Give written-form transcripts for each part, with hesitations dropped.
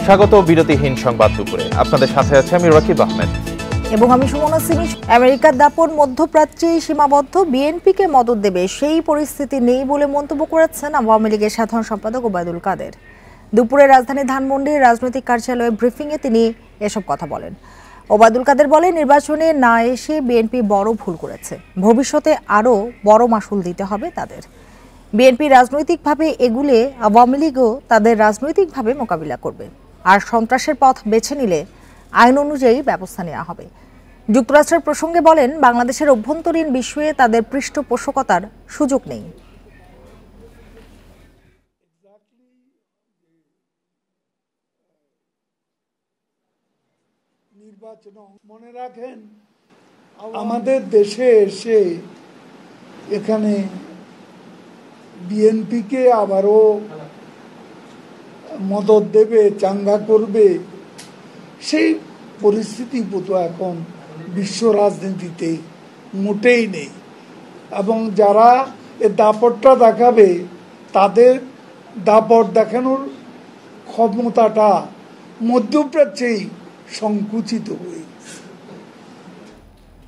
স্বাগত বিরতিহীন সংবাদ দুপুরে। আপনাদের সাথে আছে আমি রাকিব আহমেদ এবং আমি সুমনা সিমি। আমেরিকার দাপট মধ্যপ্রাচ্যে সীমাবদ্ধ, বিএনপিকে মদত দেবে সেই পরিস্থিতি নেই বলে মন্তব্য করেছেন আওয়ামী লীগের সাধারণ সম্পাদক ওবায়দুল কাদের। দুপুরে রাজধানী ধানমন্ডির রাজনৈতিক কার্যালয়ে ব্রিফিংয়ে তিনি এসব কথা বলেন। ওবায়দুল কাদের বলেন, নির্বাচনে না এসে বিএনপি বড় ভুল করেছে, ভবিষ্যতে আরও বড় মাসুল দিতে হবে তাদের। বিএনপি রাজনৈতিকভাবে এগুলে আওয়ামী লীগও তাদের রাজনৈতিকভাবে মোকাবিলা করবে, আর সন্ত্রাসের পথ বেছে নিলে আইন অনুযায়ী ব্যবস্থা নেওয়া হবে। যুক্তরাষ্ট্রের প্রসঙ্গে বলেন, বাংলাদেশের অভ্যন্তরীণ বিষয়ে তাদের পৃষ্ঠপোষকতার সুযোগ নেই। নির্বাচন মনে রাখেন, আমাদের দেশে এসে এখানে বিএনপিকে আবারও মদত দেবে, চাঙ্গা করবে, সেই পরিস্থিতি বোধ এখন বিশ্ব রাজনীতিতে মোটেই নেই। এবং যারা এ দাপটটা দেখাবে, তাদের দাপট দেখানোর ক্ষমতাটা মধ্যপ্রাচ্যেই সংকুচিত হয়ে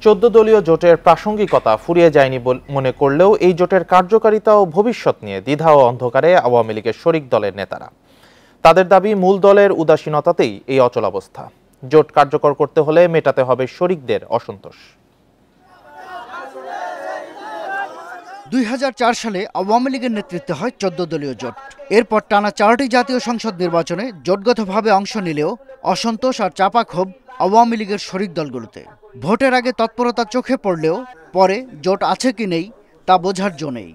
14 দলীয় জোটের প্রাসঙ্গিকতা ফুরিয়ে যায়নি মনে করলেও এই জোটের কার্যকারিতা ও ভবিষ্যৎ নিয়ে দ্বিধা ও অন্ধকারে আওয়ামী লীগের শরিক দলের নেতারা। তাদের দাবি, মূল দলের উদাসীনতাতেই এই অচলাবস্থা। জোট কার্যকর করতে হলে মেটাতে হবে শরিকদের অসন্তোষ। 2004 সালে আওয়ামী লীগের নেতৃত্বে হয় 14 দলীয় জোট। এরপর টানা 4টি জাতীয় সংসদ নির্বাচনে জোটগতভাবে অংশ নিলেও অসন্তোষ আর চাপা ক্ষোভ আওয়ামী লীগের শরিক দলগুলোতে। ভোটের আগে তৎপরতা চোখে পড়লেও পরে জোট আছে কি নেই তা বোঝার জো নেই।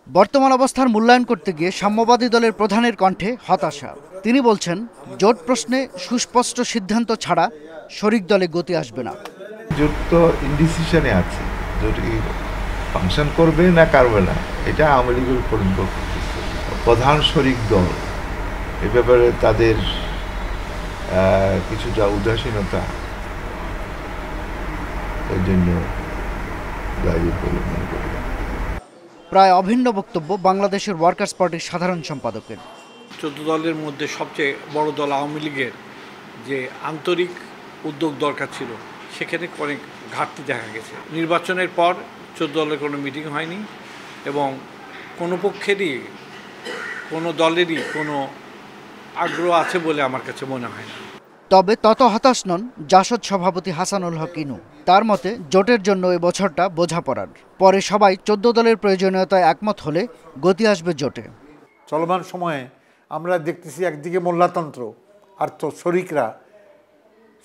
বর্তমান অবস্থার মূল্যায়ন করতে গিয়ে সাম্যবাদী দলের প্রধানের কণ্ঠে হতাশা। তিনি বলছেন, জোট প্রশ্নে সুস্পষ্ট সিদ্ধান্ত ছাড়া শরিক দলে গতি আসবে না। জোট তো ইনডিসিশনে আছে, জোট ফাংশন করবে না করবে না এটা আওয়ামী লীগের উপর নির্ভর করতেছে। প্রধান শরিক দল এ ব্যাপারে তাদের কিছুটা উদাসীনতা এর জন্য দায়ী বলে মনে করি। প্রায় অভিন্ন বক্তব্য বাংলাদেশের ওয়ার্কার্স পার্টির সাধারণ সম্পাদকের। 14 দলের মধ্যে সবচেয়ে বড় দল আওয়ামী লীগের যে আন্তরিক উদ্যোগ দরকার ছিল, সেখানে অনেক ঘাটতি দেখা গেছে। নির্বাচনের পর 14 দলের কোনো মিটিং হয়নি এবং কোনো পক্ষেরই কোনো দলেরই কোনো আগ্রহ আছে বলে আমার কাছে মনে হয় না। তবে তত হতাশ নন জাসদ সভাপতি হাসানুল হক ইনু। তার মতে, জোটের জন্য এ বছরটা বোঝাপড়ার। পরে সবাই 14 দলের প্রয়োজনীয়তায় একমত হলে গতি আসবে জোটে। চলমান সময়ে আমরা দেখতেছি একদিকে মোল্লাতন্ত্র আর তো শরিকরা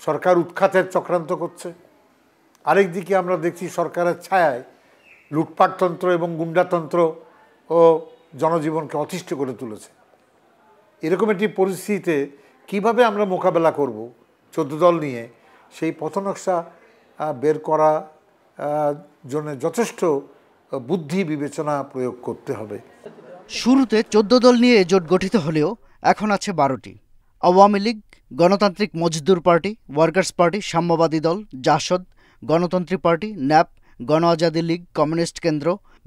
সরকার উৎখাতের চক্রান্ত করছে, আরেকদিকে আমরা দেখছি সরকারের ছায়ায় লুটপাটতন্ত্র এবং গুন্ডাতন্ত্র ও জনজীবনকে অতিষ্ঠ করে তুলেছে। এরকম একটি পরিস্থিতিতে কিভাবে আমরা মোকাবেলা করব 14 দল নিয়ে, সেই পথনকশা বের করা জন্য যথেষ্ট বুদ্ধি বিবেচনা প্রয়োগ করতে হবে। শুরুতে 14 দল নিয়ে জোট গঠিত হলেও এখন আছে 12টি। আওয়ামী লীগ, গণতান্ত্রিক মজদুর পার্টি, ওয়ার্কার্স পার্টি, সাম্যবাদী দল, জাসদ, গণতন্ত্রী পার্টি, ন্যাপ, গণ আজাদী লীগ, কমিউনিস্ট কেন্দ্র,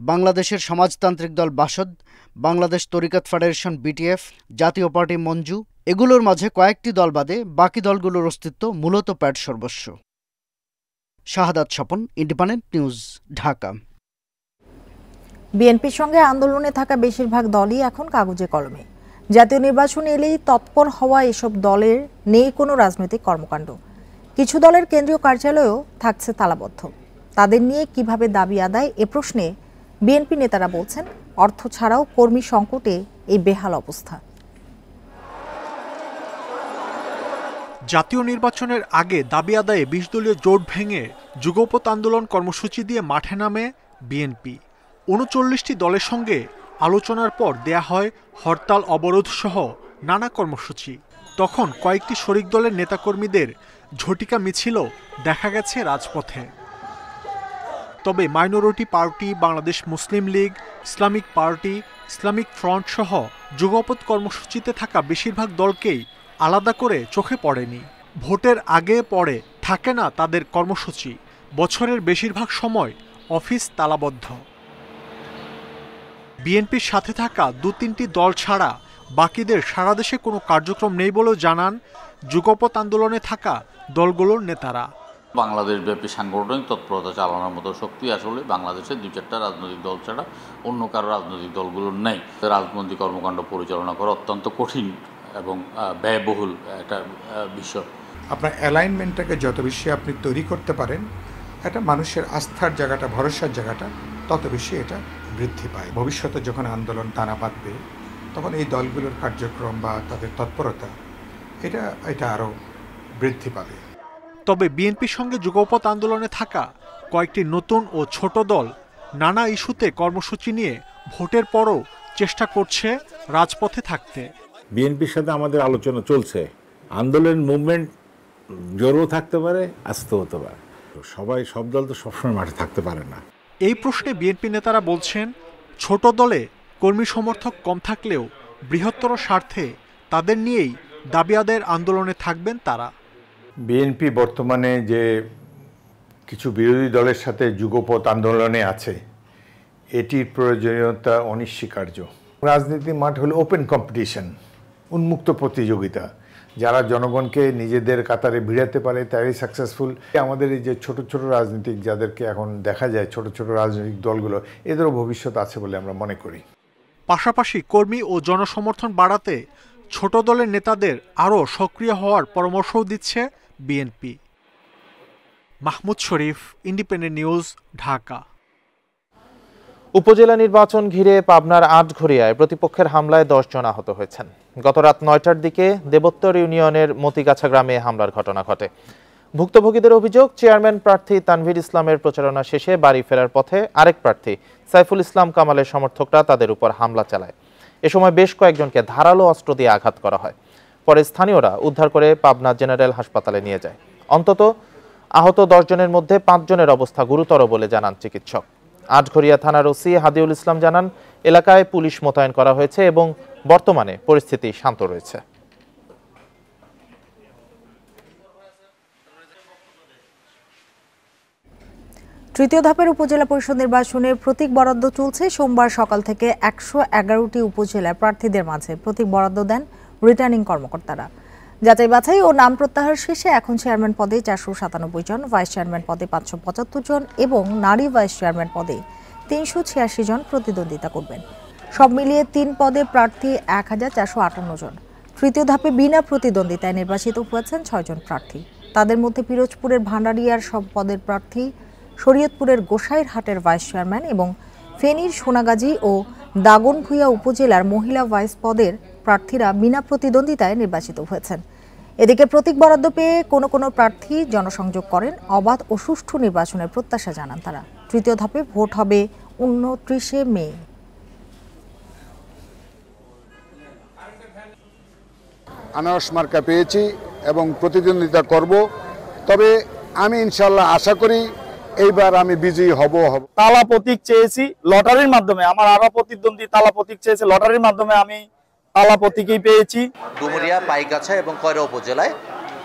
বাংলাদেশের সমাজতান্ত্রিক দল বাসদ, বাংলাদেশ তরিকত ফেডারেশন বিটিএফ, জাতীয় পার্টি মঞ্জু। এগুলোর মাঝে কয়েকটি দল বাদে বাকি দলগুলোর অস্তিত্ব মূলত প্যাট সর্বস্ব। শাহাদাত স্বপন, ইন্ডিপেন্ডেন্ট নিউজ, ঢাকা। বিএনপির সঙ্গে আন্দোলনে থাকা বেশিরভাগ দলই এখন কাগজে কলমে। জাতীয় নির্বাচন এলেই তৎপর হওয়া এসব দলের নেই কোনো রাজনৈতিক কর্মকাণ্ড। কিছু দলের কেন্দ্রীয় কার্যালয়ও থাকছে তালাবদ্ধ। তাদের নিয়ে কিভাবে দাবি আদায়, এ প্রশ্নে বিএনপি নেতারা বলছেন, অর্থ ছাড়াও কর্মী সংকটে এই বেহাল অবস্থা। জাতীয় নির্বাচনের আগে দাবি আদায়ে 20 দলীয় জোট ভেঙে যুগপৎ আন্দোলন কর্মসূচি দিয়ে মাঠে নামে বিএনপি। 39টি দলের সঙ্গে আলোচনার পর দেয়া হয় হরতাল, অবরোধ সহ নানা কর্মসূচি। তখন কয়েকটি শরিক দলের নেতাকর্মীদের ঝটিকা মিছিলও দেখা গেছে রাজপথে। তবে মাইনরিটি পার্টি, বাংলাদেশ মুসলিম লীগ, ইসলামিক পার্টি, ইসলামিক ফ্রন্ট সহ যুগপৎ কর্মসূচিতে থাকা বেশিরভাগ দলকেই আলাদা করে চোখে পড়েনি। ভোটের আগে পরে থাকে না তাদের কর্মসূচি। বছরের বেশিরভাগ সময় অফিস তালাবদ্ধ। বিএনপির সাথে থাকা 2-3টি দল ছাড়া বাকিদের সারা দেশে কোনো কার্যক্রম নেই বলেও জানান যুগপৎ আন্দোলনে থাকা দলগুলোর নেতারা। বাংলাদেশ ব্যাপী সাংগঠনিক তৎপরতা চালানোর মতো শক্তি আসলে বাংলাদেশের 2-4টা রাজনৈতিক দল ছাড়া অন্য কারো রাজনৈতিক দলগুলোর নেই। রাজনৈতিক কর্মকাণ্ড পরিচালনা করা অত্যন্ত কঠিন এবং ব্যয়বহুল একটা বিষয়। আপনার অ্যালাইনমেন্টটাকে যত বেশি আপনি তৈরি করতে পারেন, এটা মানুষের আস্থার জায়গাটা, ভরসার জায়গাটা তত বেশি এটা বৃদ্ধি পায়। ভবিষ্যতে যখন আন্দোলন টানা বাঁধবে তখন এই দলগুলোর কার্যক্রম বা তাদের তৎপরতা এটা আরও বৃদ্ধি পাবে। তবে বিএনপির সঙ্গে যুগপৎ আন্দোলনে থাকা কয়েকটি নতুন ও ছোট দল নানা ইস্যুতে কর্মসূচি নিয়ে ভোটের পরও চেষ্টা করছে রাজপথে থাকতে। বিএনপির সাথে আমাদের আলোচনা চলছে। আন্দোলন মুভমেন্ট জোরও থাকতে পারে, আস্তে হতে পারে। সব দল তো সবসময় মাঠে থাকতে পারে না। এই প্রশ্নে বিএনপি নেতারা বলছেন, ছোট দলে কর্মী সমর্থক কম থাকলেও বৃহত্তর স্বার্থে তাদের নিয়েই দাবি আদায়ের আন্দোলনে থাকবেন তারা। বিএনপি বর্তমানে যে কিছু বিরোধী দলের সাথে যুগপৎ আন্দোলনে আছে, এটির প্রয়োজনীয়তা অনস্বীকার্য। রাজনীতি মাঠ হলো ওপেন কম্পিটিশন, উন্মুক্ত প্রতিযোগিতা। যারা জনগণকে নিজেদের কাতারে ভিড়াতে পারে তারাই সাকসেসফুল। আমাদের এই যে ছোট ছোট রাজনীতিক যাদেরকে এখন দেখা যায়, ছোট ছোট রাজনৈতিক দলগুলো, এদেরও ভবিষ্যৎ আছে বলে আমরা মনে করি। পাশাপাশি কর্মী ও জনসমর্থন বাড়াতে ছোট দলের নেতাদের আরও সক্রিয় হওয়ার পরামর্শও দিচ্ছে বিএনপি। মাহমুদ শরীফ, ইন্ডিপেন্ডেন্ট নিউজ, ঢাকা। উপজেলা নির্বাচন ঘিরে পাবনার আটঘরিয়ায় প্রতিপক্ষের হামলায় 10 জন আহত হয়েছেন। গত রাত 9টার দিকে দেবোত্তর ইউনিয়নের মতিগাছা গ্রামে হামলার ঘটনা ঘটে। ভুক্তভোগীদের অভিযোগ, চেয়ারম্যান প্রার্থী তানভীর ইসলামের প্রচারণা শেষে বাড়ি ফেরার পথে আরেক প্রার্থী সাইফুল ইসলাম কামালের সমর্থকরা তাদের উপর হামলা চালায়। এ সময় বেশ কয়েকজনকে ধারালো অস্ত্র দিয়ে আঘাত করা হয়। পরে স্থানীয়রা উদ্ধার করে পাবনা জেনারেল হাসপাতালে নিয়ে যায়। অন্তত আহত 10 জনের মধ্যে 5 জনের অবস্থা গুরুতর বলে জানান চিকিৎসক। আটঘরিয়া থানার ওসি হাদিউল ইসলাম জানান, এলাকায় পুলিশ মোতায়েন করা হয়েছে এবং বর্তমানে পরিস্থিতি শান্ত রয়েছে। তৃতীয় ধাপের উপজেলা পরিষদ নির্বাচনের প্রতীক বরাদ্দ চলছে। সোমবার সকাল থেকে 111টি উপজেলার প্রার্থীদের মাঝে প্রতীক বরাদ্দ দেন রিটার্নিং কর্মকর্তারা। যাচাই বাছাই ও নাম প্রত্যাহার শেষে এখন চেয়ারম্যান পদে 497 জন, ভাইস চেয়ারম্যান পদে 575 জন এবং নারী ভাইস চেয়ারম্যান পদে 386 জন প্রতিদ্বন্দ্বিতা করবেন। সব মিলিয়ে 3 পদে প্রার্থী 1458 জন। তৃতীয় ধাপে বিনা প্রতিদ্বন্দ্বিতায় নির্বাচিত হয়েছেন 6 জন প্রার্থী। তাদের মধ্যে পিরোজপুরের ভান্ডারিয়ার সব পদের প্রার্থী, শরীয়তপুরের গোসাইরহাটের ভাইস চেয়ারম্যান এবং ফেনীর সোনাগাজী ও দাগনভূঞা উপজেলার মহিলা ভাইস পদের প্রার্থীরা বিনা প্রতিদ্বন্দ্বিতায় নির্বাচিত হয়েছেন। এদিকে প্রতীক বরাদ্দ পেয়ে কোনো প্রার্থী জনসংযোগ করেন। অবাধ ও সুষ্ঠু নির্বাচনের প্রত্যাশা জানান তারা। তৃতীয় ধাপে ভোট হবে 29 মে। আনারস মার্কা পেয়েছি এবং প্রতিদ্বন্দ্বিতা করব। তবে আমি ইনশাল্লাহ আশা করি এইবার আমি বিজয়ী হব। তালা প্রতীক চেয়েছি লটারির মাধ্যমে, আমার আরো প্রতিদ্বন্দ্বী তালা প্রতীক চেয়েছে, লটারির মাধ্যমে আমি তালা প্রতীকই পেয়েছি। ডুমুরিয়া, পাইগাছা এবং কয়রা উপজেলায়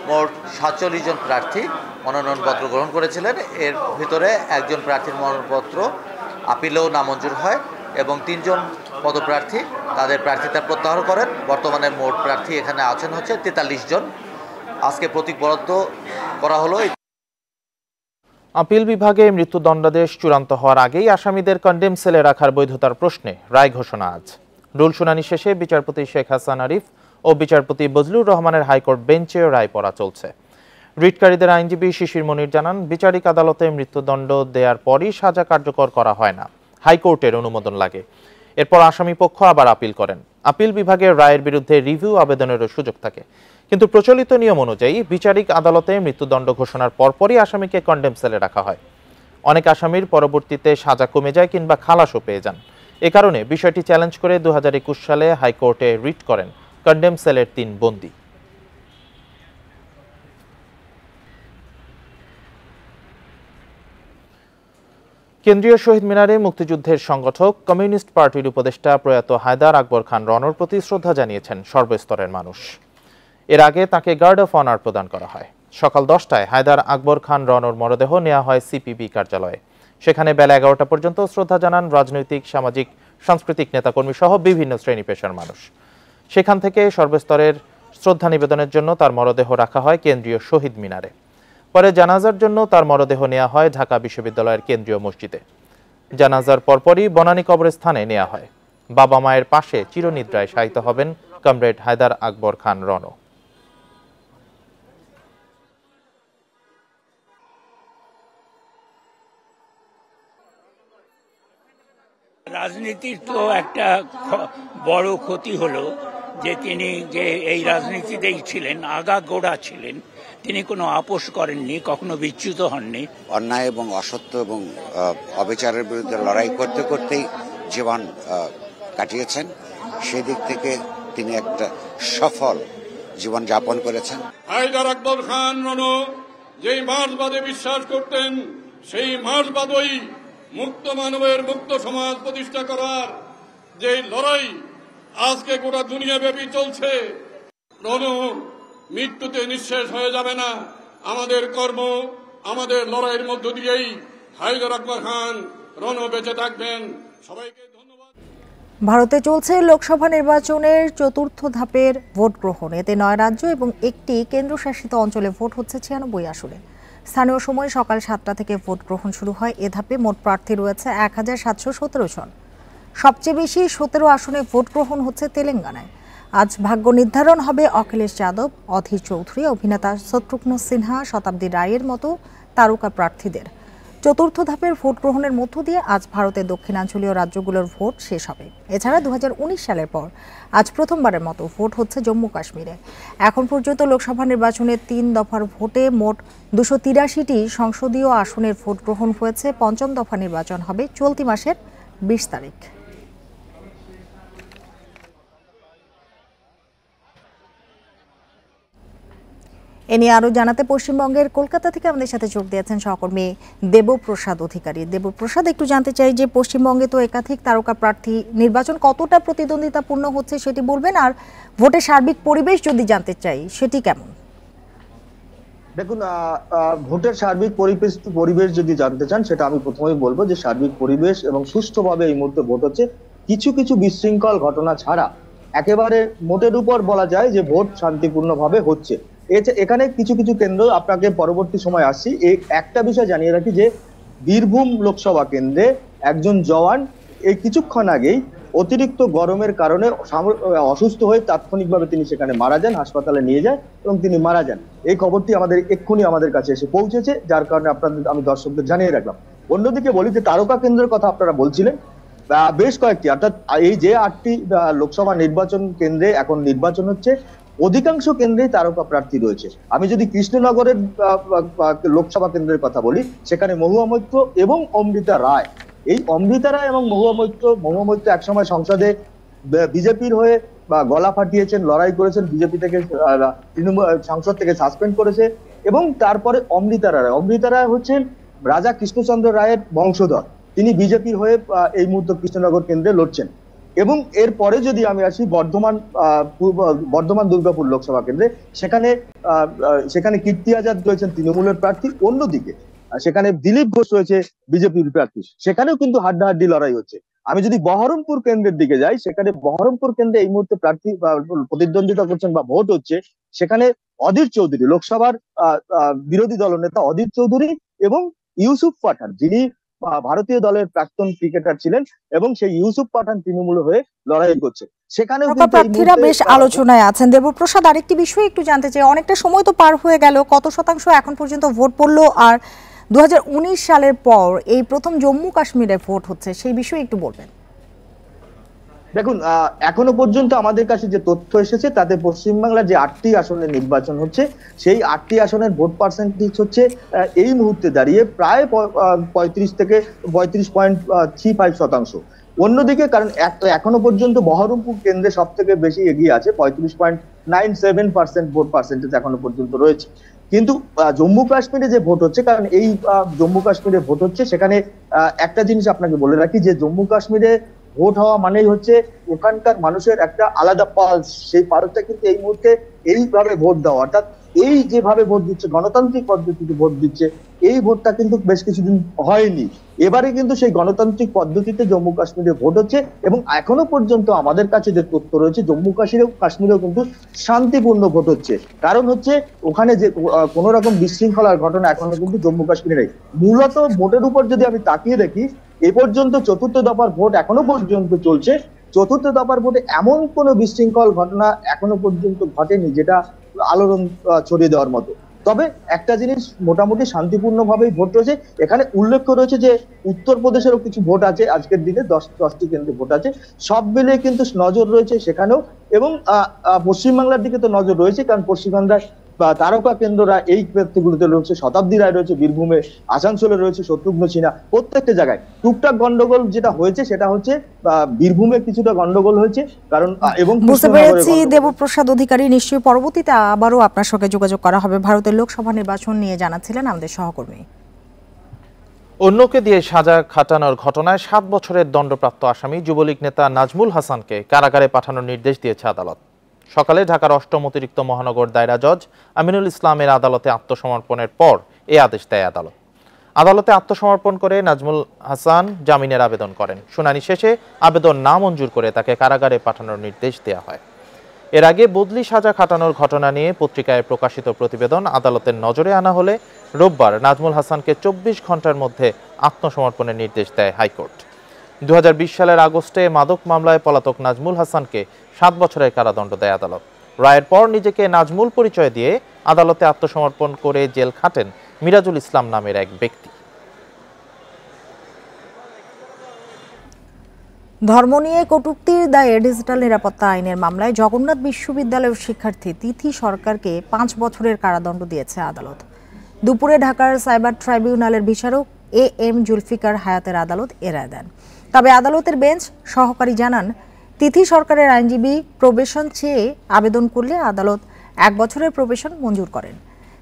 মোট 47 জন প্রার্থী মনোনয়নপত্র গ্রহণ করেছিলেন। এর ভিতরে একজন প্রার্থীর মনোনয়নপত্র আপিলেও নামঞ্জুর হয় এবং 3 জন পদপ্রার্থী তাদের প্রার্থিতা প্রত্যাহার করেন। বর্তমানে মোট প্রার্থী এখানে আছেন হচ্ছে 43 জন। আজকে প্রতীক বরাদ্দ করা হলো। আপিল বিভাগে মৃত্যুদণ্ডাদেশ চূড়ান্ত হওয়ার আগেই আসামিদের কন্ডেম সেলে রাখার বৈধতার প্রশ্নে রায় ঘোষণা আজ। রুল শুনানি শেষে বিচারপতি শেখ হাসান আরিফ ও বিচারপতি বজলুর রহমানের হাইকোর্ট বেঞ্চে রায় পড়া চলছে। রিটকারীদের আইনজীবী শিশির মনির জানান, বিচারিক আদালতে মৃত্যুদণ্ড দেওয়ার পরই সাজা কার্যকর করা হয় না, হাইকোর্টের অনুমোদন লাগে। এরপর আসামি পক্ষ আবার আপিল করেন। আপিল বিভাগের রায়ের বিরুদ্ধে রিভিউ আবেদনেরও সুযোগ থাকে। কিন্তু প্রচলিত নিয়ম অনুযায়ী বিচারিক আদালতে মৃত্যুদণ্ড ঘোষণার পরপরই আসামিকে কন্ডেম সেলে রাখা হয়। অনেক আসামির পরবর্তীতে সাজা কমে যায় কিংবা খালাসও পেয়ে যান। এ কারণে বিষয়টি চ্যালেঞ্জ করে 2021 সালে হাইকোর্টে রিট করেন কন্ডেম সেলের 3 বন্দী। কেন্দ্রীয় শহীদ মিনারে মুক্তিযুদ্ধের সংগঠক কমিউনিস্ট পার্টির উপদেষ্টা প্রয়াত হায়দার আকবর খান রনর প্রতি শ্রদ্ধা জানিয়েছেন সর্বস্তরের মানুষ। এর আগে তাকে গার্ড অফ অনার প্রদান করা হয়। সকাল 10টায় হায়দার আকবর খান রনর মরদেহ নেওয়া হয় সিপিবি কার্যালয়ে। সেখানে বেলা 11টা পর্যন্ত শ্রদ্ধা জানান রাজনৈতিক, সামাজিক, সাংস্কৃতিক নেতাকর্মী সহ বিভিন্ন শ্রেণী পেশার মানুষ। সেখান থেকে সর্বস্তরের শ্রদ্ধা নিবেদনের জন্য তার মরদেহ রাখা হয় কেন্দ্রীয় শহীদ মিনারে। পরে জানাজার জন্য তার মরদেহ নেওয়া হয় ঢাকা বিশ্ববিদ্যালয়ের কেন্দ্রীয় মসজিদে। জানাজার পরপরই বনানী কবরস্থানে নেওয়া হয়। বাবা মায়ের পাশে চিরনিদ্রায় শায়িত হবেন কমরেড হায়দার আকবর খান রণ। রাজনীতির তো একটা বড় ক্ষতি হলো যে তিনি যে এই রাজনীতিতেই ছিলেন, আগা গোড়া ছিলেন, তিনি কোনো আপোষ করেননি, কখনো বিচ্যুত হননি। অন্যায় এবং অসত্য এবং অবিচারের বিরুদ্ধে লড়াই করতে করতেই জীবন কাটিয়েছেন। সেই দিক থেকে তিনি একটা সফল জীবন যাপন করেছেন। হায়দার আকবর খান রণ যেই মার্ক্সবাদে বিশ্বাস করতেন, সেই মার্ক্সবাদই মুক্ত মানবের মুক্ত সমাজ প্রতিষ্ঠা করার যে লড়াই আজকে গোটা দুনিয়া ব্যাপী চলছে, রণ মৃত্যুতে নিঃশেষ হয়ে যাবে না। আমাদের কর্ম, আমাদের লড়াইয়ের মধ্য দিয়েই হায়দার আকবর খান রণ বেঁচে থাকবেন। সবাইকে ধন্যবাদ। ভারতে চলছে লোকসভা নির্বাচনের চতুর্থ ধাপের ভোট গ্রহণ। এতে 9 রাজ্য এবং একটি কেন্দ্রশাসিত অঞ্চলে ভোট হচ্ছে 96 আসনে। স্থানীয় সময় সকাল 7টা থেকে ভোট গ্রহণ শুরু হয়। এ ধাপে মোট প্রার্থী রয়েছে 1717 জন। সবচেয়ে বেশি 17 আসনে ভোট গ্রহণ হচ্ছে তেলেঙ্গানায়। আজ ভাগ্য নির্ধারণ হবে অখিলেশ যাদব, অধীর চৌধুরী, অভিনেতা শত্রুঘ্ন সিনহা, শতাব্দী রায়ের মতো তারকা প্রার্থীদের। চতুর্থ ধাপের ভোট গ্রহণের মধ্য দিয়ে আজ ভারতের দক্ষিণাঞ্চলীয় রাজ্যগুলোর ভোট শেষ হবে। এছাড়া 2019 সালের পর আজ প্রথমবারের মতো ভোট হচ্ছে জম্মু কাশ্মীরে। এখন পর্যন্ত লোকসভা নির্বাচনের 3 দফার ভোটে মোট 283টি সংসদীয় আসনের ভোট গ্রহণ হয়েছে। পঞ্চম দফা নির্বাচন হবে চলতি মাসের 20 তারিখ। এ নিয়ে আরো জানাতে পশ্চিমবঙ্গের কলকাতা থেকে আমাদের সাথে যোগ দিয়েছেন সহকর্মী দেবপ্রসাদ অধিকারী। দেবপ্রসাদ, একটু জানতে চাই যে পশ্চিমবঙ্গে তো একাধিক তারকা প্রার্থী, নির্বাচন কতটা প্রতিদ্বন্দ্বিতাপূর্ণ হচ্ছে সেটি বলবেন, আর ভোটের সার্বিক পরিবেশ যদি জানতে চাই সেটি কেমন? দেখুন, ভোটের সার্বিক পরিবেশ যদি জানতে চান সেটা আমি প্রথমেই বলবো যে সার্বিক পরিবেশ এবং সুষ্ঠুভাবে এই মুহূর্তে ভোট হচ্ছে। কিছু কিছু বিশৃঙ্খল ঘটনা ছাড়া একেবারে মোটের উপর বলা যায় যে ভোট শান্তিপূর্ণভাবে হচ্ছে। এখানে কিছু কিছু কেন্দ্র আপনাকে পরবর্তী সময় আসছি। একটা বিষয় জানিয়ে রাখি যে বীরভূম লোকসভা কেন্দ্রে একজন জওয়ান এই কিছুক্ষণ আগেই অতিরিক্ত গরমের কারণে অসুস্থ হয়ে তাৎক্ষণিকভাবে তিনি সেখানে মারা যান, হাসপাতালে নিয়ে যায় এবং তিনি মারা যান। এই খবরটি এক্ষুনি আমাদের কাছে এসে পৌঁছেছে, যার কারণে আমি দর্শকদের জানিয়ে রাখলাম। অন্যদিকে বলি যে তারকা কেন্দ্রের কথা আপনারা বলছিলেন, বেশ কয়েকটি, অর্থাৎ এই যে 8টি লোকসভা নির্বাচন কেন্দ্রে এখন নির্বাচন হচ্ছে, অধিকাংশ কেন্দ্রেই তারকা প্রার্থী রয়েছে। আমি যদি কৃষ্ণনগরের লোকসভা কেন্দ্রের কথা বলি, সেখানে মহুয়া মৈত্র এবং অমৃতা রায়, এই অমৃতা রায় এবং মহুয়া মৈত্র একসময় সংসদে বিজেপির হয়ে গলা ফাটিয়েছেন, লড়াই করেছেন, বিজেপি থেকে সংসদ থেকে সাসপেন্ড করেছে। এবং তারপরে অমৃতা রায় হচ্ছেন রাজা কৃষ্ণচন্দ্র রায়ের বংশধর, তিনি বিজেপির হয়ে এই মুহূর্তে কৃষ্ণনগর কেন্দ্রে লড়ছেন। এবং এরপরে যদি আমি আসি বর্ধমান দুর্গাপুর লোকসভা কেন্দ্রে, সেখানে কীর্তি আজাদ রয়েছেন তৃণমূলের প্রার্থী, অন্যদিকে সেখানে দিলীপ ঘোষ রয়েছে বিজেপির প্রার্থী, সেখানেও কিন্তু হাড্ডাহাড্ডি লড়াই হচ্ছে। আমি যদি বহরমপুর কেন্দ্রের দিকে যাই, সেখানে বহরমপুর কেন্দ্রে এই মুহূর্তে প্রার্থী প্রতিদ্বন্দ্বিতা করছেন বা ভোট হচ্ছে, সেখানে অধীর চৌধুরী, লোকসভার বিরোধী দলনেতা অধীর চৌধুরী এবং ইউসুফ পাঠান, যিনি ভারতীয় দলের প্রাক্তন ক্রিকেটার ছিলেন, এবং সেই ইউসুফ পাঠান তৃণমূল হয়ে লড়াই করছে। সেখানে প্রার্থীরা বেশ আলোচনায় আছেন। দেবপ্রসাদ, আরেকটি বিষয় একটু জানতে চাই, অনেকটা সময় তো পার হয়ে গেল, কত শতাংশ এখন পর্যন্ত ভোট পড়লো, আর 2019 সালের পর এই প্রথম জম্মু কাশ্মীরে ভোট হচ্ছে, সেই বিষয়ে একটু বলবেন। দেখুন, এখনো পর্যন্ত আমাদের কাছে যে তথ্য এসেছে তাতে পশ্চিমবাংলার যে 8টি আসনের নির্বাচন হচ্ছে, সেই 8টি আসনের ভোট পার্সেন্টেজ হচ্ছে এই মুহূর্তে দাঁড়িয়ে প্রায় 35.35.35%। অন্যদিকে কারণ এখনো পর্যন্ত বহরমপুর কেন্দ্রে সব থেকে বেশি এগিয়ে আছে, 35.97% ভোট পার্সেন্টেজ এখনো পর্যন্ত রয়েছে। কিন্তু জম্মু কাশ্মীরে যে ভোট হচ্ছে, কারণ এই জম্মু কাশ্মীরে ভোট হচ্ছে, সেখানে একটা জিনিস আপনাকে বলে রাখি যে জম্মু কাশ্মীরে ভোট হওয়া মানেই হচ্ছে ওখানকার মানুষের একটা আলাদা পালস, সেই পালসটা কিন্তু এই মুহূর্তে এইভাবে ভোট দেওয়া, অর্থাৎ এই যেভাবে ভোট দিচ্ছে, গণতান্ত্রিক পদ্ধতিতে ভোট দিচ্ছে, এই ভোটটা কিন্তু বেশ কিছুদিন হয়নি। এবারে কিন্তু সেই গণতান্ত্রিক পদ্ধতিতে জম্মু কাশ্মীরে ভোট হচ্ছে এবং এখনো পর্যন্ত আমাদের কাছে যে তথ্য রয়েছে জম্মু কাশ্মীরেও কিন্তু শান্তিপূর্ণ ভোট হচ্ছে। কারণ হচ্ছে ওখানে যে কোনো রকম বিশৃঙ্খলার ঘটনা এখনো কিন্তু জম্মু কাশ্মীরে নেই। মূলত ভোটের উপর যদি আমি তাকিয়ে দেখি, এ পর্যন্ত চতুর্থ দফার ভোট এখনো পর্যন্ত চলছে। চতুর্থ দফার ভোটে এমন কোনো বিশৃঙ্খল ঘটনা এখনো পর্যন্ত ঘটেনি যেটা আলোড়ন ছড়িয়ে দেওয়ার মতো। তবে একটা জিনিস মোটামুটি শান্তিপূর্ণভাবেই ভোট রয়েছে। এখানে উল্লেখ রয়েছে যে উত্তরপ্রদেশেরও কিছু ভোট আছে, আজকের দিনে 10টি কেন্দ্রে ভোট আছে। সব মিলিয়ে কিন্তু নজর রয়েছে সেখানেও এবং পশ্চিমবাংলার দিকে তো নজর রয়েছে, কারণ পশ্চিমবাংলার তারকা কেন্দ্ররা এই ক্ষেত্রগুলোতে রয়েছে। শতাব্দী রায় রয়েছে বীরভূমে, আসানসোলে রয়েছে শত্রুঘ্ন সিনহা। প্রত্যেকটা জায়গায় টুকটাক গন্ডগোল যেটা হয়েছে সেটা হচ্ছে বীরভূমে কিছুটা গন্ডগোল হয়েছে, কারণ এবং বুঝতে পেরেছি দেবপ্রসাদ অধিকারী, নিশ্চয়ই পরবর্তীতে আবারও আপনার সঙ্গে যোগাযোগ করা হবে। ভারতের লোকসভা নির্বাচন নিয়ে জানাচ্ছিলেন আমাদের সহকর্মী। অন্যকে দিয়ে সাজা খাটানোর ঘটনায় 7 বছরের দণ্ডপ্রাপ্ত আসামি যুবলীগ নেতা নাজমুল হাসানকে কারাগারে পাঠানোর নির্দেশ দিয়েছে আদালত। সকালে ঢাকার 8ম অতিরিক্ত মহানগর দায়রা জজ আমিনুল ইসলামের আদালতে আত্মসমর্পণের পর এই আদেশ দেয় আদালত। আদালতে আত্মসমর্পণ করে নাজমুল হাসান জামিনের আবেদন করেন। শুনানি শেষে আবেদন না মঞ্জুর করে তাকে কারাগারে পাঠানোর নির্দেশ দেওয়া হয়। এর আগে বদলি সাজা খাটানোর ঘটনা নিয়ে পত্রিকায় প্রকাশিত প্রতিবেদন আদালতের নজরে আনা হলে রোববার নাজমুল হাসানকে 24 ঘন্টার মধ্যে আত্মসমর্পণের নির্দেশ দেয় হাইকোর্ট। 2020 সালের আগস্টে মাদক মামলায় পলাতক নাজমুল হাসানকে 7 বছরের কারাদণ্ড দেয় আদালত। রায়ের পর নিজেকে নাজমুল পরিচয় দিয়ে আদালতে আত্মসমর্পণ করে জেল খাটেন মিরাজুল ইসলাম নামের এক ব্যক্তি। ধর্ম নিয়ে কটূক্তির দায়ে ডিজিটাল নিরাপত্তা আইনের মামলায় জগন্নাথ বিশ্ববিদ্যালয়ের শিক্ষার্থী তিথি সরকারকে 5 বছরের কারাদণ্ড দিয়েছে আদালত। দুপুরে ঢাকার সাইবার ট্রাইব্যুনালের বিচারক AM জুলফিকার হায়াতের আদালত এ রায় দেন। তবে আদালতের বেঞ্চ সহকারী জানান, তিথি সরকারের আইনজীবী প্রবেশন চেয়ে আবেদন করলে আদালত 1 বছরের প্রবেশন মঞ্জুর করেন।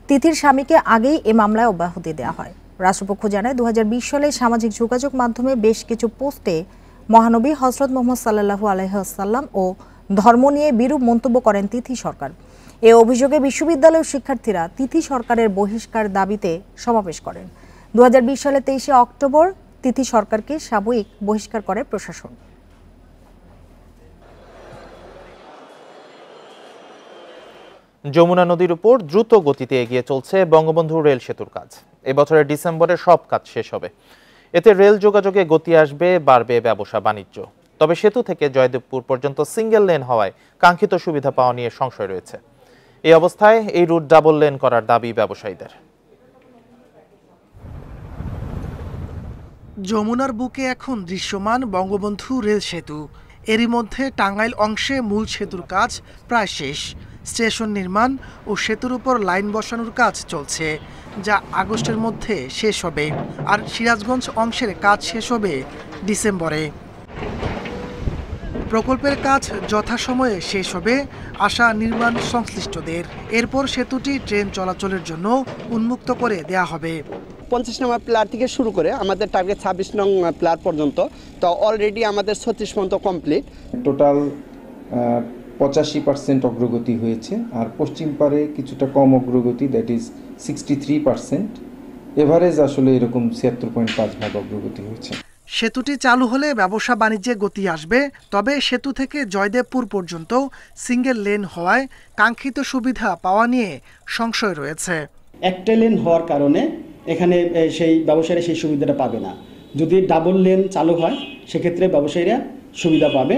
তিথির স্বামীকে আগেই এ মামলায় অব্যাহতি দেওয়া হয়। রাষ্ট্রপক্ষ জানায় 2020 সালে সামাজিক যোগাযোগ মাধ্যমে বেশ কিছু পোস্টে মহানবী হযরত মুহাম্মদ সাল্লাল্লাহু আলাইহি ওয়াসাল্লাম ও ধর্ম নিয়ে বিরূপ মন্তব্য করেন তিথি সরকার। এ অভিযোগে বিশ্ববিদ্যালয়ের শিক্ষার্থীরা তিথি সরকারের বহিষ্কার দাবিতে সমাবেশ করেন। 2020 সালে 23শে অক্টোবর তিথি সরকারকে সাময়িক বহিষ্কার করে প্রশাসন। যমুনা নদীর উপর দ্রুত গতিতে এগিয়ে চলছে বঙ্গবন্ধু রেল সেতুর কাজ। এবছরের ডিসেম্বরে সব কাজ শেষ হবে। এতে রেল যোগাযোগে গতি আসবে, বাড়বে ব্যবসা বাণিজ্য। তবে সেতু থেকে জয়দেবপুর পর্যন্ত সিঙ্গেল লেন হওয়ায় কাঙ্ক্ষিত সুবিধা পাওয়া নিয়ে সংশয় রয়েছে। এই অবস্থায় এই রুট ডাবল লেন করার দাবি ব্যবসায়ীদের। যমুনার বুকে এখন দৃশ্যমান বঙ্গবন্ধু রেল সেতু। এরই মধ্যে টাঙ্গাইল অংশে মূল সেতুর কাজ প্রায় শেষ। স্টেশন নির্মাণ ও সেতুর উপর লাইন বসানোর কাজ চলছে, যা আগস্টের মধ্যে শেষ হবে। আর সিরাজগঞ্জ অংশের কাজ শেষ হবে ডিসেম্বরে। প্রকল্পের কাজ যথাসময়ে শেষ হবে আশা নির্মাণ সংশ্লিষ্টদের। এরপর সেতুটি ট্রেন চলাচলের জন্য উন্মুক্ত করে দেয়া হবে। 50 নম্বর প্লার থেকে শুরু করে আমাদের টার্গেট 26 নং প্লার পর্যন্ত, তো অলরেডি আমাদের 36 পর্যন্ত কমপ্লিট। টোটাল 85% অগ্রগতি হয়েছে, আর পশ্চিম পারে কিছুটা কম অগ্রগতি, দ্যাট ইজ 63%। এভারেজ আসলে এরকম 76.5% অগ্রগতি হয়েছে। সেতুটি চালু হলে ব্যবসা বাণিজ্যে গতি আসবে। তবে সেতু থেকে জয়দেবপুর পর্যন্ত সিঙ্গেল লেন হওয়ায় কাঙ্ক্ষিত সুবিধা পাওয়া নিয়ে সংশয় রয়েছে। একটা লেন হওয়ার কারণে এখানে সেই ব্যবসায়ীরা সেই সুবিধাটা পাবে না। যদি ডাবল লেন চালু হয় সেক্ষেত্রে ব্যবসায়ীরা সুবিধা পাবে।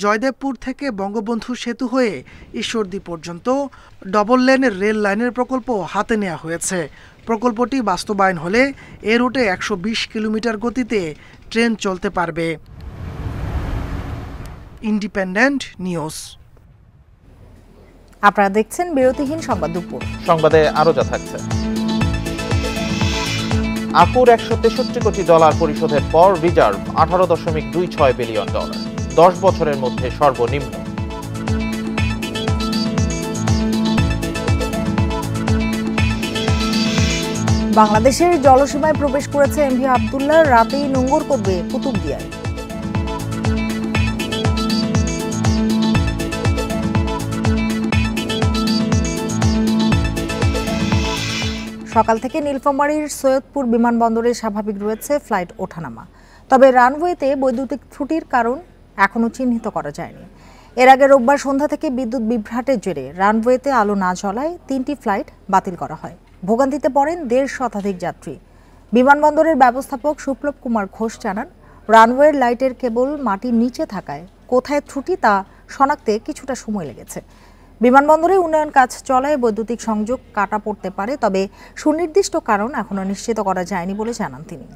জয়দেবপুর থেকে বঙ্গবন্ধু সেতু হয়ে ঈশ্বরদী পর্যন্ত ডবল লেনের রেল লাইনের প্রকল্প হাতে নেওয়া হয়েছে। প্রকল্পটি বাস্তবায়ন হলে এ রুটে 120 কিলোমিটার গতিতে ট্রেন চলতে পারবে। Independent news. আপনারা দেখছেন বিরতিহীন সংবাদ দুপুর। সংবাদে আরো যা থাকছে। আপুর $163 কোটি পরিশোধের পর রিজার্ভ $18.26 বিলিয়ন, 10 বছরের মধ্যে সর্বনিম্ন। বাংলাদেশের জলসীমায় প্রবেশ করেছে এমভি আবদুল্লাহ, রাতেই নোঙ্গর করবে কুতুবদিয়ায়। সকাল থেকে নীলফামারীর সৈয়দপুর বিমানবন্দরে স্বাভাবিক রয়েছে ফ্লাইট ওঠানামা। তবে রানওয়েতে বৈদ্যুতিক ত্রুটির কারণ এখনও চিহ্নিত করা যায়নি। এর আগে রোববার সন্ধ্যা থেকে বিদ্যুৎ বিভ্রাটের জেরে রানওয়েতে আলো না জ্বলায় 3টি ফ্লাইট বাতিল করা হয়। ভোগান্তিতে পড়েন 1.5 শতাধিক যাত্রী। বিমানবন্দরের ব্যবস্থাপক সুপ্লব কুমার ঘোষ জানান, রানওয়ের লাইটের কেবল মাটির নিচে থাকায় কোথায় ত্রুটি তা শনাক্তে কিছুটা সময় লেগেছে। বিমানবন্দরে উন্নয়ন কাজ চলায় বৈদ্যুতিক সংযোগ কাটা পড়তে পারে, তবে সুনির্দিষ্ট কারণ এখনো নিশ্চিত করা যায়নি বলে জানান তিনি।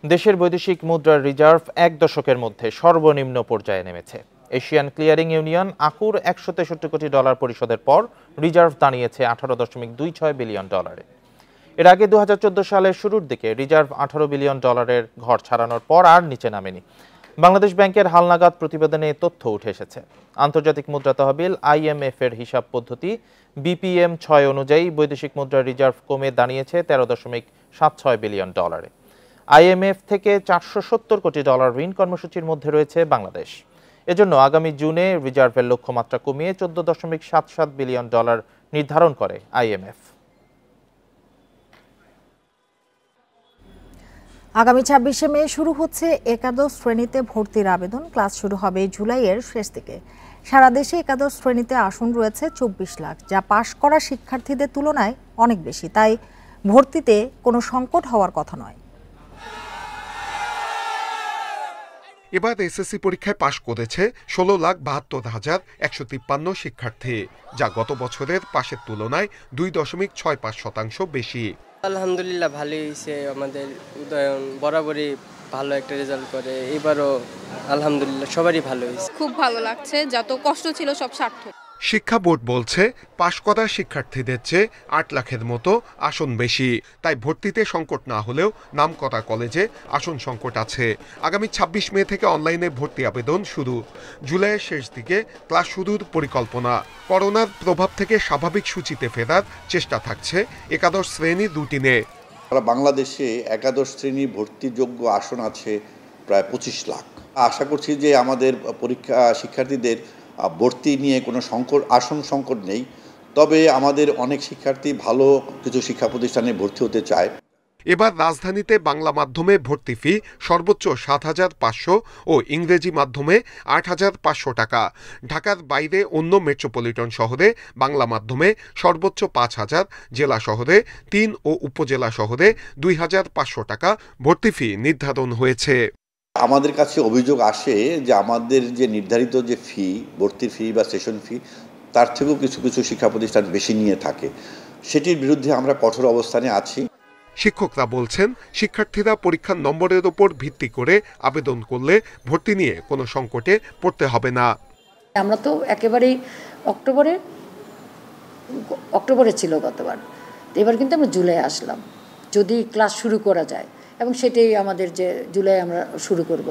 দেশের বৈদেশিক মুদ্রার রিজার্ভ 1 দশকের মধ্যে সর্বনিম্ন পর্যায়ে নেমেছে। এশিয়ান ক্লিয়ারিং ইউনিয়ন আকুর $163 কোটি পরিশোধের পর রিজার্ভ দাঁড়িয়েছে $18.26 বিলিয়ন। এর আগে 2014 সালের শুরুর দিকে রিজার্ভ $18 বিলিয়ন ঘর ছাড়ানোর পর আর নিচে নামেনি। বাংলাদেশ ব্যাংকের হালনাগাদ প্রতিবেদনে তথ্য উঠে এসেছে। আন্তর্জাতিক মুদ্রা তহবিল IMF এর হিসাব পদ্ধতি BPM 6 অনুযায়ী বৈদেশিক মুদ্রার রিজার্ভ কমে দাঁড়িয়েছে $13.76 বিলিয়ন। IMF থেকে $470 কোটি ঋণ কর্মসূচির মধ্যে রয়েছে বাংলাদেশ। এজন্য আগামী জুনে রিজার্ভের লক্ষ্যমাত্রা কমিয়ে $14.77 বিলিয়ন নির্ধারণ করে IMF। আগামী 26শে মে শুরু হচ্ছে একাদশ শ্রেণীতে ভর্তির আবেদন। ক্লাস শুরু হবে জুলাইয়ের শেষ দিকে। সারা দেশে একাদশ শ্রেণীতে আসন রয়েছে 24 লাখ, যা পাশ করা শিক্ষার্থীদের তুলনায় অনেক বেশি। তাই ভর্তিতে কোনো সংকট হওয়ার কথা নয়। এবার এসএসসি পরীক্ষায় পাশ করেছে 16,72,153 শিক্ষার্থী, যা গত বছরের পাশের তুলনায় 2.65% বেশি। আলহামদুলিল্লাহ ভালোই হয়েছে, আমাদের উদয়ন বরাবরই ভালো একটা রেজাল্ট করে, এবারও আলহামদুলিল্লাহ সবারই ভালো হয়েছে। খুব ভালো লাগছে, যত কষ্ট ছিল সব সার্থক। শিক্ষা বোর্ড বলছে পাশ করা শিক্ষার্থীদের চেয়ে 8 লাখের মতো আসন বেশি, তাই ভর্তিতে সংকট না হলেও নামকরা কলেজে আসন সংকট আছে। আগামী 26 মে থেকে অনলাইনে ভর্তি আবেদন শুরু। জুলাইয়ের শেষ দিকে ক্লাস শুরুর পরিকল্পনা। করোনার প্রভাব থেকে স্বাভাবিক সূচিতে ফেরার চেষ্টা থাকছে একাদশ শ্রেণীর রুটিনে। বাংলাদেশে একাদশ শ্রেণী ভর্তিযোগ্য আসন আছে প্রায় 25 লাখ। আশা করছি যে আমাদের পরীক্ষা শিক্ষার্থীদের ভর্তি নিয়ে কোনো আসন সংকট নেই। তবে আমাদের অনেক শিক্ষার্থী ভালো কিছু শিক্ষা প্রতিষ্ঠানে ভর্তি হতে চায়। এবার রাজধানীতে বাংলা মাধ্যমে ভর্তি ফি সর্বোচ্চ 7,500 ও ইংরেজি মাধ্যমে 8,500 টাকা। ঢাকার বাইরে অন্য মেট্রোপলিটন শহরে বাংলা মাধ্যমে সর্বোচ্চ 5,000, জেলা শহরে 3 ও উপজেলা শহরে 2,500 টাকা ভর্তি ফি নির্ধারণ হয়েছে। আমাদের কাছে অভিযোগ আসে যে আমাদের যে নির্ধারিত যে ফি, ভর্তির ফি বা সেশন ফি, তার থেকেও কিছু কিছু শিক্ষা প্রতিষ্ঠান বেশি নিয়ে থাকে। সেটির বিরুদ্ধে আমরা কঠোর অবস্থানে আছি। শিক্ষকরা বলছেন শিক্ষার্থীরা পরীক্ষার নম্বরের উপর ভিত্তি করে আবেদন করলে ভর্তি নিয়ে কোনো সংকটে পড়তে হবে না। আমরা তো একেবারেই অক্টোবরে ছিল গতবার, এবার কিন্তু আমরা জুলাই আসলাম, যদি ক্লাস শুরু করা যায়, এবং সেটাই আমাদের যে জুলাই আমরা শুরু করব।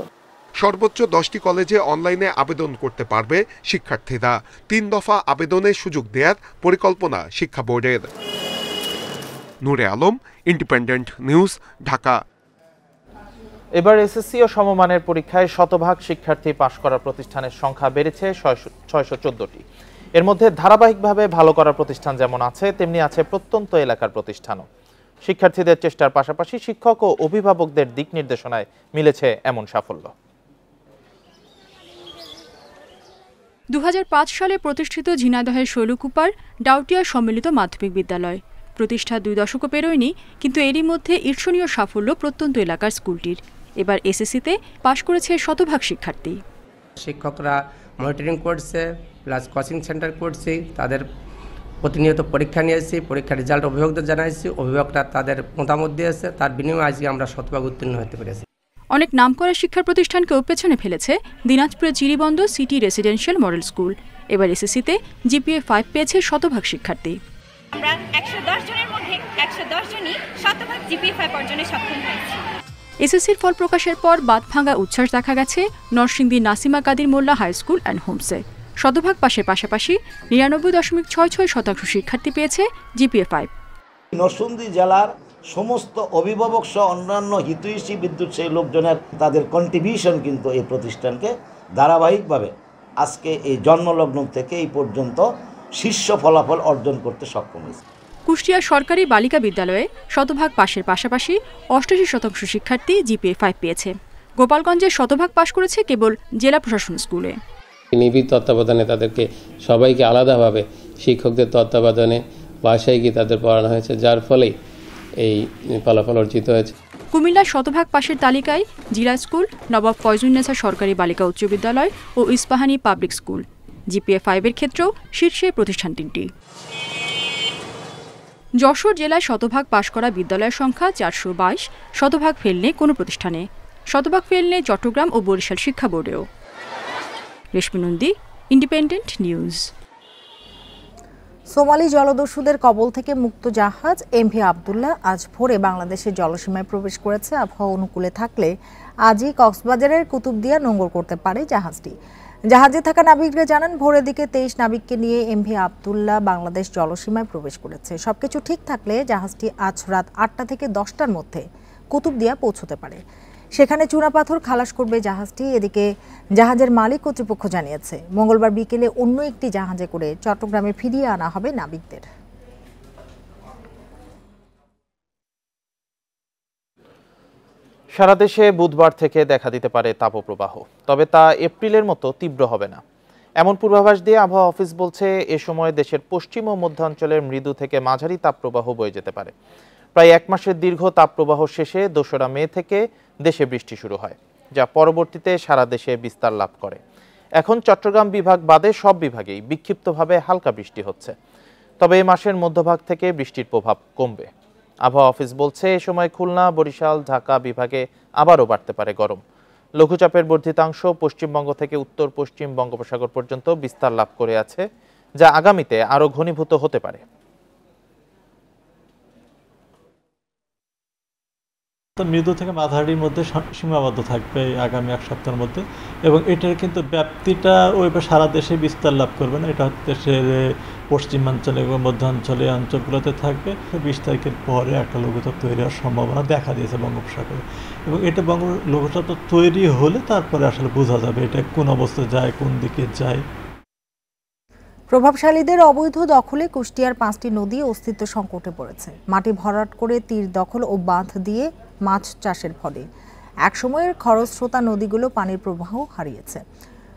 সর্বোচ্চ 10টি কলেজে অনলাইনে আবেদন করতে পারবে শিক্ষার্থীরা। 3 দফা আবেদনের সুযোগ দেওয়ার পরিকল্পনা শিক্ষা বোর্ডের। নূরে আলম, ইন্ডিপেন্ডেন্ট নিউজ, ঢাকা। এবার এসএসসি ও সমমানের পরীক্ষায় শতভাগ শিক্ষার্থী পাশ করা প্রতিষ্ঠানের সংখ্যা বেড়েছে 614টি। এর মধ্যে ধারাবাহিকভাবে ভালো করা প্রতিষ্ঠান যেমন আছে, তেমনি আছে প্রত্যন্ত এলাকার প্রতিষ্ঠানও। শিক্ষার্থীদের চেষ্টার পাশাপাশি শিক্ষক ও অভিভাবকদের দিক নির্দেশনায় মিলেছে এমন সাফল্য। 2005 সালে প্রতিষ্ঠিত ঝিনাইদহের শৈলকুপার ডাউটিয়া সম্মিলিত মাধ্যমিক বিদ্যালয় প্রতিষ্ঠা 2 দশকও পেরোয়নি, কিন্তু এরই মধ্যে ঈর্ষণীয় সাফল্য প্রত্যন্ত এলাকার স্কুলটির। এবার এসএসসিতে পাশ করেছে শতভাগ শিক্ষার্থী। শিক্ষকরা মনিটরিং করছে, প্লাস কোচিং সেন্টার করছে, তাদের প্রতিনিয়ত পরীক্ষা নিয়েছি, পরীক্ষার রেজাল্ট অভিভাবকদের জানাইছি, অভিভাবকরা তাদের মতামত দিয়েছে, তার বিনিময়ে আজকে আমরা শতভাগ উত্তীর্ণ হতে পেরেছি। অনেক নামকরা শিক্ষা প্রতিষ্ঠানকেও পেছনে ফেলেছে দিনাজপুরের চিরিবন্দ সিটি রেসিডেন্সিয়াল মডেল স্কুল। এবার এসএসসিতে জিপিএ 5 পেয়েছে শতভাগ শিক্ষার্থী। আমরা 110 জনের মধ্যে 110 জনই শতভাগ জিপিএ 5 অর্জনে সক্ষম হয়েছি। এসএসসির ফল প্রকাশের পর বাঁধভাঙা উচ্ছ্বাস দেখা গেছে নরসিংদী নাসিমা কাদির মোল্লা হাই স্কুল অ্যান্ড হোমসে। শতভাগ পাশের পাশাপাশি 99.66% শিক্ষার্থী পেয়েছে জিপিএ 5। নরসিংদী জেলার সমস্ত অভিভাবক সহ অন্যান্য হিতৈষী বিদ্যুৎ লোকজনের তাদের কন্ট্রিবিউশন কিন্তু এই প্রতিষ্ঠানকে ধারাবাহিকভাবে আজকে এই জন্মলগ্ন থেকে এই পর্যন্ত শীর্ষ ফলাফল অর্জন করতে সক্ষম হয়েছে। কুষ্টিয়া সরকারি বালিকা বিদ্যালয়ে শতভাগ পাশের পাশাপাশি 88% শিক্ষার্থী জিপিএ 5 পেয়েছে। গোপালগঞ্জে শতভাগ পাশ করেছে কেবল জেলা প্রশাসন স্কুলে। নিবিড় তত্ত্বাবধানে তাদেরকে সবাইকে আলাদাভাবে শিক্ষকদের তত্ত্বাবধানে বাসায় গিয়ে তাদের পড়ানো হয়েছে, যার ফলে এই ফলাফল অর্জিত হয়েছে। কুমিল্লার শতভাগ পাশের তালিকায় জিলা স্কুল, নবাব ফয়জুন্নেসা সরকারি বালিকা উচ্চ বিদ্যালয় ও ইস্পাহানি পাবলিক স্কুল। জিপিএ 5-এর ক্ষেত্রেও শীর্ষে প্রতিষ্ঠান তিনটি। যশোর জেলায় শতভাগ পাশ করা বিদ্যালয়ের সংখ্যা 422, শতভাগ ফেল নেই কোনো প্রতিষ্ঠানে। শতভাগ ফেল নেই চট্টগ্রাম ও বরিশাল শিক্ষা বোর্ডেও। রেশমি নন্দী, ইন্ডিপেন্ডেন্ট নিউজ। সোমালি জলদস্যুদের কবল থেকে মুক্ত জাহাজ এমভি আবদুল্লাহ আজ ভোরে বাংলাদেশের জলসীমায় প্রবেশ করেছে। আবহাওয়া অনুকূলে থাকলে আজই কক্সবাজারের কুতুবদিয়া নোঙর করতে পারে জাহাজটি। জাহাজে থাকা নাবিকরা জানান, ভোরের দিকে 23 নাবিককে নিয়ে এমভি আবদুল্লাহ বাংলাদেশ জলসীমায় প্রবেশ করেছে। সবকিছু ঠিক থাকলে জাহাজটি আজ রাত 8টা থেকে 10টার মধ্যে কুতুবদিয়া পৌঁছতে পারে। সেখানে চুনাপাথর খালাস করবে জাহাজটি। এদিকে জাহাজের মালিক কর্তৃপক্ষ জানিয়েছে, মঙ্গলবার বিকেলে অন্য একটি জাহাজে করে চট্টগ্রামে ফিরিয়ে আনা হবে নাবিকদের। সারা দেশে বুধবার থেকে দেখা দিতে পারে তাপপ্রবাহ, তবে তা এপ্রিলের মতো তীব্র হবে না, এমন পূর্বাভাস দিয়ে আবহাওয়া অফিস বলছে। এ সময় দেশের পশ্চিম ও মধ্যাঞ্চলের মৃদু থেকে মাঝারি তাপপ্রবাহ বয়ে যেতে পারে। প্রায় 1 মাসের দীর্ঘ তাপপ্রবাহ শেষে 2রা মে থেকে দেশে বৃষ্টি শুরু হয়, যা পরবর্তীতে সারা দেশে বিস্তার লাভ করে। এখন চট্টগ্রাম বিভাগ বাদে সব বিভাগেই বিক্ষিপ্তভাবে হালকা বৃষ্টি হচ্ছে, তবে এই মাসের মধ্যভাগ থেকে বৃষ্টির প্রভাব কমবে। আবহাওয়া অফিস বলছে, এ সময় খুলনা, বরিশাল, ঢাকা বিভাগে আবারও বাড়তে পারে গরম। লঘুচাপের বর্ধিতাংশ পশ্চিমবঙ্গ থেকে উত্তর পশ্চিম বঙ্গোপসাগর পর্যন্ত বিস্তার লাভ করে আছে, যা আগামীতে আরও ঘনীভূত হতে পারে। মৃদু থেকে মাঝারির মধ্যে সীমাবদ্ধ থাকবে আগামী 1 সপ্তাহের মধ্যে, এবং এটার কিন্তু ব্যাপ্তিটা ওইভাবে সারা দেশে বিস্তার লাভ করবে না। এটা দেশের পশ্চিমাঞ্চলে এবং মধ্যাঞ্চলে অঞ্চলগুলোতে থাকবে। 20 তারিখের পরে একটা লঘুচাপ তৈরি হওয়ার সম্ভাবনা দেখা দিয়েছে বঙ্গোপসাগরে, এবং এটা লঘুচাপ তৈরি হলে তারপরে আসলে বোঝা যাবে এটা কোন অবস্থায় যায়, কোন দিকে যায়। প্রভাবশালীদের অবৈধ দখলে কুষ্টিয়ার 5টি নদী অস্তিত্ব সংকটে পড়েছে। মাটি ভরাট করে তীর দখল ও বাঁধ দিয়ে মাছ চাষের ফলে একসময়ের খরস্রোতা নদীগুলো পানির প্রবাহ হারিয়েছে।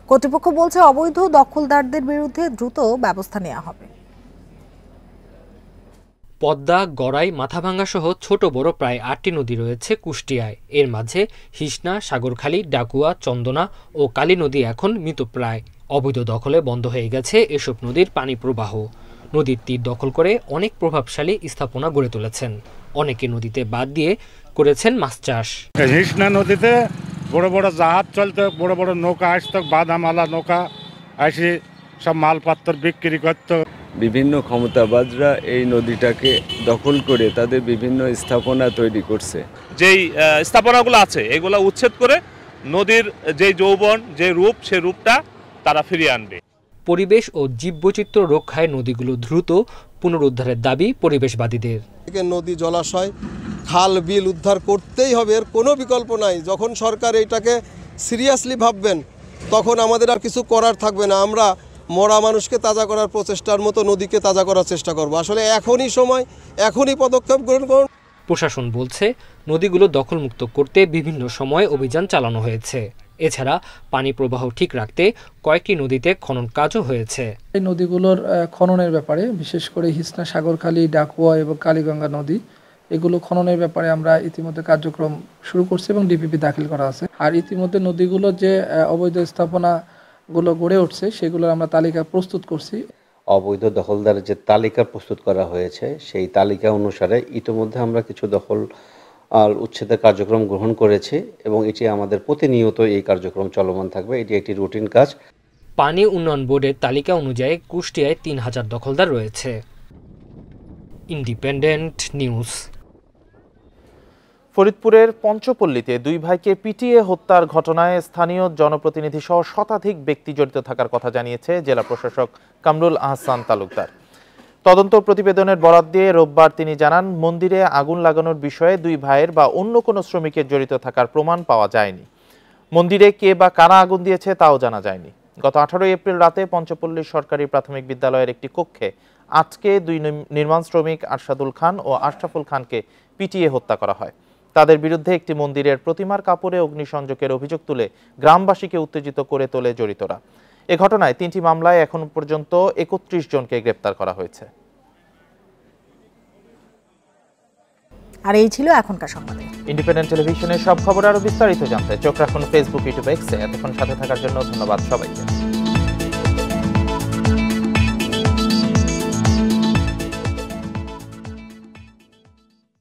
কর্তৃপক্ষ বলছে, অবৈধ দখলদারদের বিরুদ্ধে দ্রুত ব্যবস্থা নেওয়া হবে। পদ্মা, গড়াই, মাথাভাঙ্গা সহ ছোট বড় প্রায় 8টি নদী রয়েছে কুষ্টিয়ায়। এর মাঝে হিসনা, সাগরখালী, ডাকুয়া, চন্দনা ও কালী নদী এখন মৃতপ্রায়। অবৈধ দখলে বন্ধ হয়ে গেছে এসব নদীর পানি প্রবাহ। নদীর তীর দখল করে অনেক প্রভাবশালী স্থাপনা গড়ে তুলেছেন। অনেকে নদীতে বাদ দিয়ে করেছেন মাছ চাষ। হিসনা নদীতে বড় বড় জাহাজ চলতো, বড় বড় নৌকা আসতো, বাদামালা নৌকা আসে সব মালপত্র বিক্রি করতো। বিভিন্ন ক্ষমতাবাজরা এই নদীটাকে দখল করে তাদের বিভিন্ন স্থাপনা তৈরি করছে। যেই স্থাপনাগুলো আছে এগুলো উচ্ছেদ করে নদীর যে যৌবন, যে রূপ, সে রূপটা তারা ফিরিয়ে আনবে। পরিবেশ ও জীববৈচিত্র্য রক্ষায় নদীগুলো দ্রুত পুনরুদ্ধারের দাবি পরিবেশবাদীদের। নদী, জলাশয়, খাল, বিল উদ্ধার করতেই হবে, এর কোনো বিকল্প নাই। যখন সরকার এটাকে সিরিয়াসলি ভাববেন তখন আমাদের আর কিছু করার থাকবে না। আমরা মরা মানুষকে তাজা করার প্রচেষ্টার মতো নদীকে তাজা করার চেষ্টা করব। আসলে এখনই সময়, এখনই পদক্ষেপ গ্রহণ করুন। প্রশাসন বলছে, নদীগুলো দখলমুক্ত করতে বিভিন্ন সময় অভিযান চালানো হয়েছে। এছাড়া পানি প্রবাহ ঠিক রাখতে কয়েকটি নদীতে খনন কাজও হয়েছে। এই নদীগুলোর খননের ব্যাপারে, বিশেষ করে হিসনা, সাগরখালী, ডাকুয়া এবং কালীগঙ্গা নদী, এগুলো খননের ব্যাপারে আমরা ইতিমধ্যে কার্যক্রম শুরু করছি এবং ডিপিপি দাখিল করা আছে। আর ইতিমধ্যে নদীগুলোর যে অবৈধ স্থাপনাগুলো গড়ে উঠছে সেগুলোর আমরা তালিকা প্রস্তুত করছি। অবৈধ দখলদারের যে তালিকা প্রস্তুত করা হয়েছে সেই তালিকা অনুসারে ইতিমধ্যে আমরা কিছু দখল আর উচ্ছেদের কার্যক্রম গ্রহণ করেছি, এবং এটি আমাদের প্রতিনিয়ত এই কার্যক্রম চলমান থাকবে। এটি একটি রুটিন কাজ। পানি উন্নয়ন বোর্ডের তালিকা অনুযায়ী কুষ্টিয়ায় 3000 দখলদার রয়েছে। Independent news. ফরিদপুরের পঞ্চপল্লীতে 2 ভাইকে পিটিয়ে হত্যার ঘটনায় স্থানীয় জনপ্রতিনিধি সহ শতাধিক ব্যক্তি জড়িত থাকার কথা জানিয়েছে জেলা প্রশাসক কামরুল আহসান তালুকদার। তদন্ত প্রতিবেদনের বরাত দিয়ে রোববার তিনি জানান, মন্দিরে আগুন লাগানোর বিষয়ে 2 ভাইয়ের বা অন্য কোনো শ্রমিকের জড়িত থাকার প্রমাণ পাওয়া যায়নি। মন্দিরে কে বা কারা আগুন দিয়েছে তাও জানা যায়নি। গত 18 এপ্রিল রাতে পঞ্চপল্লী সরকারি প্রাথমিক বিদ্যালয়ের একটি কক্ষে আজকে 2 নির্মাণ শ্রমিক আরশাদুল খান ও আশরাফুল খানকে পিটিয়ে হত্যা করা হয়। তাদের বিরুদ্ধে একটি মন্দিরের প্রতিমার কাপড়ে অগ্নিসংযোগের অভিযোগ তুলে গ্রামবাসীকে উত্তেজিত করে তোলে জড়িতরা। এ ঘটনায় 3টি মামলায় এখন পর্যন্ত 31 জনকে গ্রেপ্তার করা হয়েছে। আর এই ছিল এখনকার সংবাদে। ইন্ডিপেন্ডেন্ট টেলিভিশনের সব খবর আরো বিস্তারিত জানতে চোখ রাখুন ফেসবুক, ইউটিউব, এক্সে। এতক্ষণ সাথে থাকার জন্য ধন্যবাদ সবাইকে।